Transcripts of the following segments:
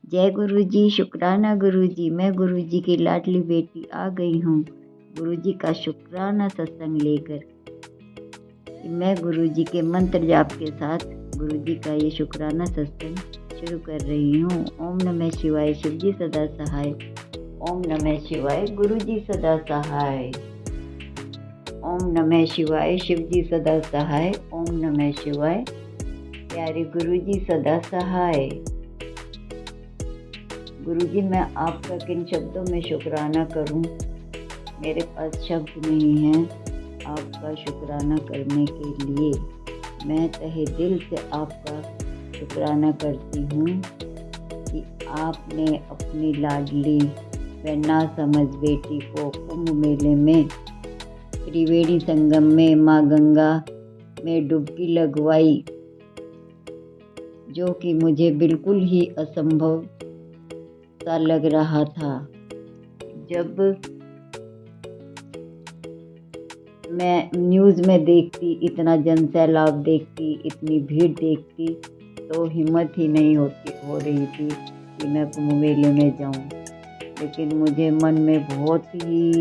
जय गुरु जी, शुक्राना गुरु जी। मैं गुरु जी की लाडली बेटी आ गई हूँ गुरु जी का शुक्राना सत्संग लेकर। मैं गुरु जी के मंत्र जाप के साथ गुरु जी का ये शुक्राना सत्संग शुरू कर रही हूँ। ओम नमः शिवाय, शिव जी सदा सहाय। ओम नमः शिवाय, गुरु जी सदा सहाय। ओम नमः शिवाय, शिव जी सदा सहाय। ओम नमः शिवाय, प्यारे गुरु जी सदा सहाय। गुरुजी, मैं आपका किन शब्दों में शुक्राना करूं? मेरे पास शब्द नहीं हैं आपका शुक्राना करने के लिए। मैं तहे दिल से आपका शुक्राना करती हूँ कि आपने अपनी लाडली व नासमझ बेटी को कुंभ मेले में त्रिवेणी संगम में माँ गंगा में डुबकी लगवाई, जो कि मुझे बिल्कुल ही असंभव सा लग रहा था। जब मैं न्यूज़ में देखती, इतना जन सैलाब देखती, इतनी भीड़ देखती, तो हिम्मत ही नहीं हो रही थी कि मैं कुंभ मेले में जाऊं। लेकिन मुझे मन में बहुत ही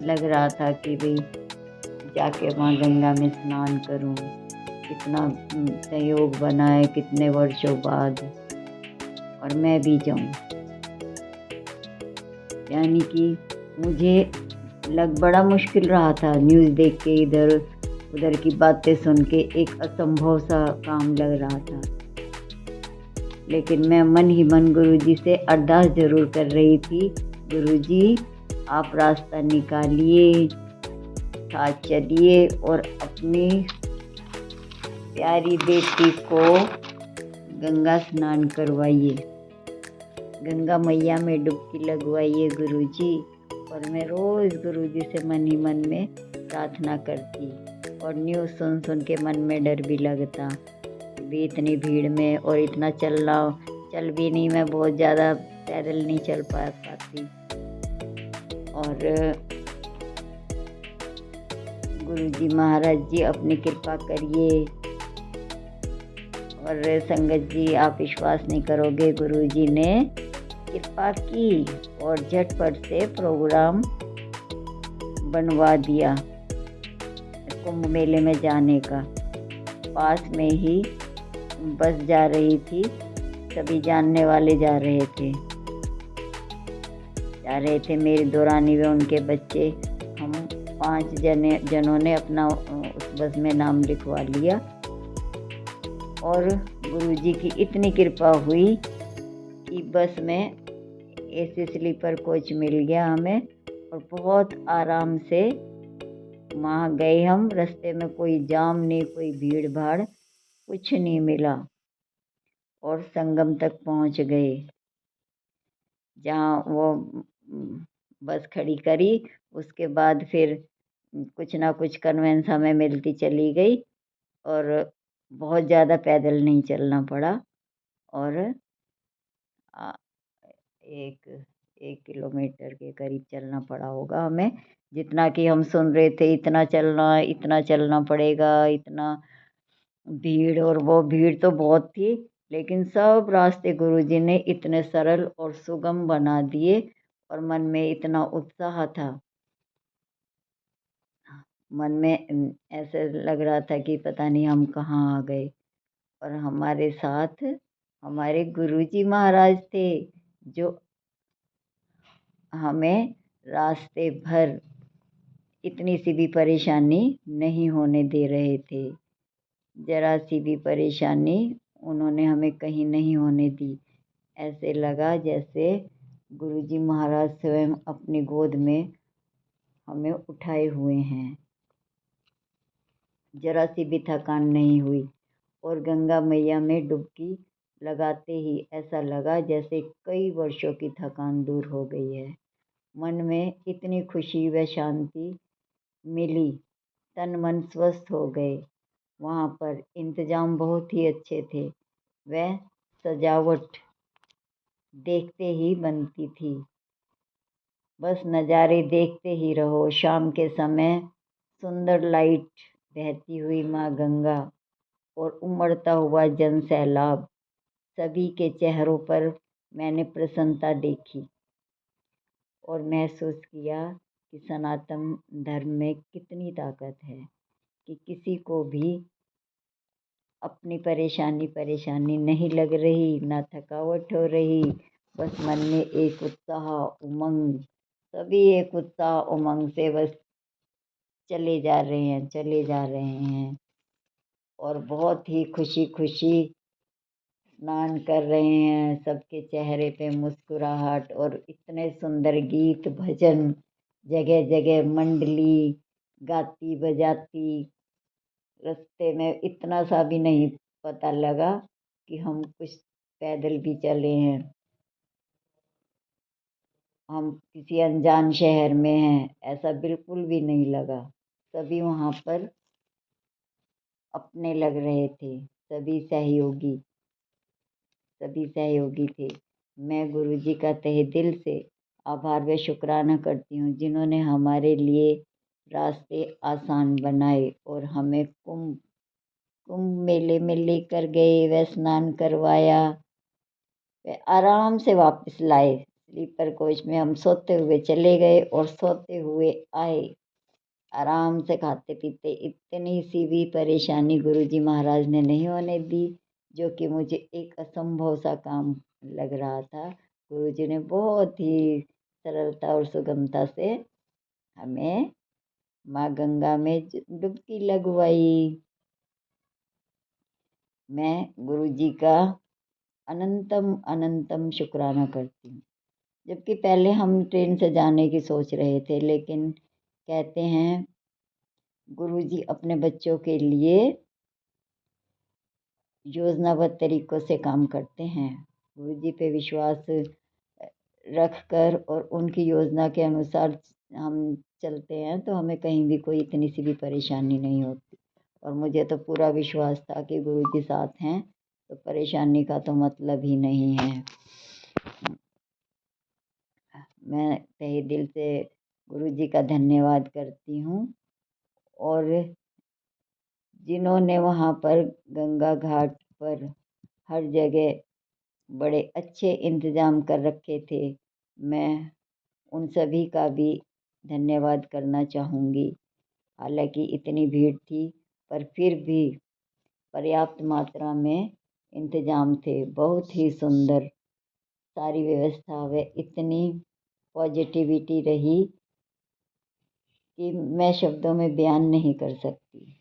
लग रहा था कि भाई जाके माँ गंगा में स्नान करूं। कितना संयोग बना है कितने वर्षों बाद, और मैं भी जाऊं। यानी कि मुझे बड़ा मुश्किल रहा था न्यूज़ देख के, इधर उधर की बातें सुन के एक असंभव सा काम लग रहा था। लेकिन मैं मन ही मन गुरुजी से अरदास जरूर कर रही थी, गुरुजी आप रास्ता निकालिए, साथ चलिए और अपनी प्यारी बेटी को गंगा स्नान करवाइए, गंगा मैया में डुबकी लगवाइए गुरुजी। और मैं रोज़ गुरुजी से मन ही मन में प्रार्थना करती, और न्यूज़ सुन सुन के मन में डर भी लगता भी इतनी भीड़ में, और इतना चल भी नहीं, मैं बहुत ज़्यादा पैदल नहीं चल पाती। और गुरुजी महाराज जी अपनी कृपा करिए। और संगत जी, आप विश्वास नहीं करोगे, गुरुजी ने कृपा की और झटपट से प्रोग्राम बनवा दिया कुंभ मेले में जाने का। पास में ही बस जा रही थी, सभी जानने वाले जा रहे थे मेरी दौरानी व उनके बच्चे। हम 5 जनों ने अपना उस बस में नाम लिखवा लिया, और गुरुजी की इतनी कृपा हुई कि बस में एसी स्लीपर कोच मिल गया हमें, और बहुत आराम से वहाँ गए हम। रास्ते में कोई जाम नहीं, कोई भीड़ भाड़ कुछ नहीं मिला, और संगम तक पहुँच गए। जहाँ वो बस खड़ी करी, उसके बाद फिर कुछ ना कुछ कन्वेंस हमें मिलती चली गई, और बहुत ज़्यादा पैदल नहीं चलना पड़ा। और एक किलोमीटर के करीब चलना पड़ा होगा हमें, जितना कि हम सुन रहे थे इतना चलना पड़ेगा, इतना भीड़। और वो भीड़ तो बहुत थी, लेकिन सब रास्ते गुरुजी ने इतने सरल और सुगम बना दिए, और मन में इतना उत्साह था, मन में ऐसे लग रहा था कि पता नहीं हम कहाँ आ गए। और हमारे साथ हमारे गुरुजी महाराज थे, जो हमें रास्ते भर इतनी सी भी परेशानी नहीं होने दे रहे थे। जरा सी भी परेशानी उन्होंने हमें कहीं नहीं होने दी। ऐसे लगा जैसे गुरुजी महाराज स्वयं अपनी गोद में हमें उठाए हुए हैं। जरा सी भी थकान नहीं हुई, और गंगा मैया में डुबकी लगाते ही ऐसा लगा जैसे कई वर्षों की थकान दूर हो गई है। मन में इतनी खुशी व शांति मिली, तन मन स्वस्थ हो गए। वहाँ पर इंतजाम बहुत ही अच्छे थे, वह सजावट देखते ही बनती थी। बस नज़ारे देखते ही रहो। शाम के समय सुंदर लाइट बहती हुई माँ गंगा, और उमड़ता हुआ जन सैलाब, सभी के चेहरों पर मैंने प्रसन्नता देखी और महसूस किया कि सनातन धर्म में कितनी ताकत है कि किसी को भी अपनी परेशानी नहीं लग रही, ना थकावट हो रही, बस मन में एक उत्साह, उमंग, सभी एक उत्साह उमंग से बस चले जा रहे हैं और बहुत ही खुशी खुशी स्नान कर रहे हैं। सबके चेहरे पे मुस्कुराहट और इतने सुंदर गीत भजन, जगह जगह मंडली गाती बजाती। रास्ते में इतना सा भी नहीं पता लगा कि हम कुछ पैदल भी चले हैं, हम किसी अनजान शहर में हैं, ऐसा बिल्कुल भी नहीं लगा। सभी वहाँ पर अपने लग रहे थे, सभी सहयोगी थे। मैं गुरुजी का तहे दिल से आभार व शुक्राना करती हूँ जिन्होंने हमारे लिए रास्ते आसान बनाए और हमें कुंभ मेले में लेकर गए व स्नान करवाया व आराम से वापस लाए। स्लीपर कोच में हम सोते हुए चले गए और सोते हुए आए, आराम से खाते पीते। इतनी सी भी परेशानी गुरुजी महाराज ने नहीं होने दी, जो कि मुझे एक असंभव सा काम लग रहा था। गुरुजी ने बहुत ही सरलता और सुगमता से हमें माँ गंगा में डुबकी लगवाई। मैं गुरुजी का अनंतम अनंतम शुक्राना करती हूँ। जबकि पहले हम ट्रेन से जाने की सोच रहे थे, लेकिन कहते हैं गुरुजी अपने बच्चों के लिए योजनाबद्ध तरीकों से काम करते हैं। गुरुजी पे विश्वास रखकर और उनकी योजना के अनुसार हम चलते हैं तो हमें कहीं भी कोई इतनी सी भी परेशानी नहीं होती। और मुझे तो पूरा विश्वास था कि गुरुजी साथ हैं तो परेशानी का तो मतलब ही नहीं है। मैं तहे दिल से गुरुजी का धन्यवाद करती हूँ और जिन्होंने वहाँ पर गंगा घाट पर हर जगह बड़े अच्छे इंतज़ाम कर रखे थे, मैं उन सभी का भी धन्यवाद करना चाहूँगी। हालांकि इतनी भीड़ थी पर फिर भी पर्याप्त मात्रा में इंतज़ाम थे। बहुत ही सुंदर सारी व्यवस्था व इतनी पॉजिटिविटी रही कि मैं शब्दों में बयान नहीं कर सकती।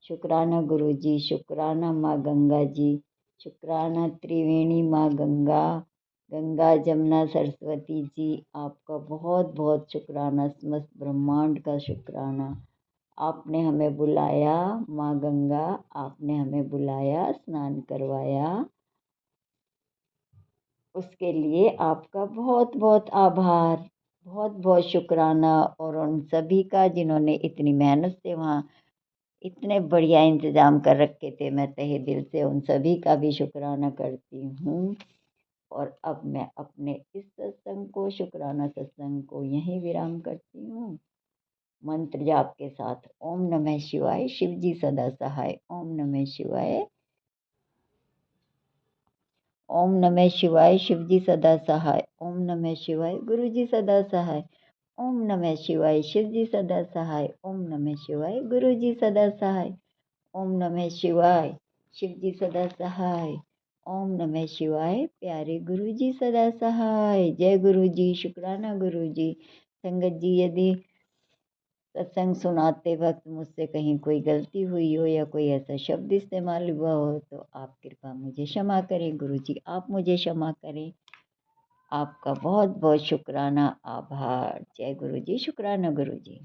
शुक्राना गुरुजी, शुक्राना माँ गंगा जी, शुक्राना त्रिवेणी माँ गंगा, गंगा जमुना सरस्वती जी, आपका बहुत बहुत शुक्राना, समस्त ब्रह्मांड का शुक्राना। आपने हमें बुलाया माँ गंगा, आपने हमें बुलाया, स्नान करवाया, उसके लिए आपका बहुत बहुत आभार, बहुत बहुत शुक्राना। और उन सभी का जिन्होंने इतनी मेहनत से वहाँ इतने बढ़िया इंतज़ाम कर रखे थे, मैं तहे दिल से उन सभी का भी शुक्राना करती हूँ। और अब मैं अपने इस शुक्राना सत्संग को यहीं विराम करती हूँ। मंत्र जाप के साथ ओम नमः शिवाय, शिव जी सदा सहाय। ओम नमः शिवाय, ओम नमः शिवाय, शिव जी सदा सहाय। ओम नमः शिवाय, गुरु जी सदा सहाय। ओम नमः शिवाय, शिव जी सदा सहाय। ओम नमः शिवाय, गुरु जी सदा सहाय। ओम नमः शिवाय, शिव जी सदा सहाय। ओम नमः शिवाय, प्यारे गुरु जी सदा सहाय। जय गुरु जी, शुक्राना गुरु जी। संगत जी, यदि सत्संग सुनाते वक्त मुझसे कहीं कोई गलती हुई हो या कोई ऐसा शब्द इस्तेमाल हुआ हो तो आप कृपा मुझे क्षमा करें। गुरु जी आप मुझे क्षमा करें। आपका बहुत बहुत शुक्राना, आभार। जय गुरु जी, शुक्राना गुरु जी।